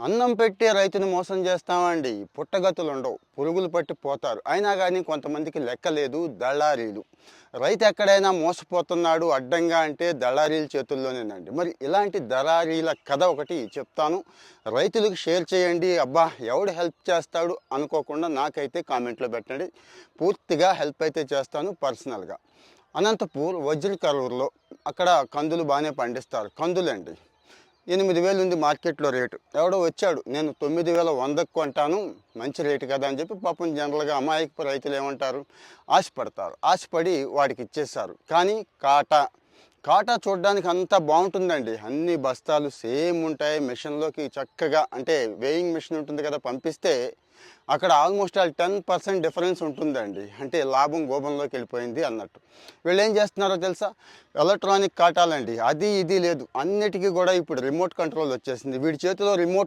అన్నం పెట్టి రైతుని మోసం చేస్తామండి. పుట్టగతులు ఉండవు, పురుగులు పట్టి పోతారు. అయినా కానీ కొంతమందికి లెక్క లేదు, దళారీలు. రైతు ఎక్కడైనా మోసపోతున్నాడు అడ్డంగా అంటే దళారీల చేతుల్లోనేనండి. మరి ఇలాంటి దళారీల కథ ఒకటి చెప్తాను, రైతులకు షేర్ చేయండి. అబ్బా ఎవడు హెల్ప్ చేస్తాడు అనుకోకుండా నాకైతే కామెంట్లో పెట్టండి. పూర్తిగా హెల్ప్ అయితే చేస్తాను పర్సనల్గా. అనంతపూర్ వజ్రకరూరులో అక్కడ కందులు బాగానే పండిస్తారు. కందులండి 8,000 ఉంది మార్కెట్లో రేటు. ఎవడో వచ్చాడు, నేను 9,100కు కొంటాను, మంచి రేటు కదా అని చెప్పి పాపం జనరల్గా అమాయకపు రైతులు ఏమంటారు, ఆశపడతారు. ఆశపడి వాడికి ఇచ్చేస్తారు. కానీ కాటా చూడడానికి అంతా బాగుంటుందండి. అన్ని బస్తాలు సేమ్ ఉంటాయి. మిషన్లోకి చక్కగా అంటే వేయింగ్ మిషన్ ఉంటుంది కదా, పంపిస్తే అక్కడ ఆల్మోస్ట్ ఆల్ 10% డిఫరెన్స్ ఉంటుందండి. అంటే లాభం గోపంలోకి వెళ్ళిపోయింది అన్నట్టు. వీళ్ళు ఏం చేస్తున్నారో తెలుసా, ఎలక్ట్రానిక్ కాటాలండి. అది ఇది లేదు, అన్నిటికీ కూడా ఇప్పుడు రిమోట్ కంట్రోల్ వచ్చేసింది. వీడి చేతిలో రిమోట్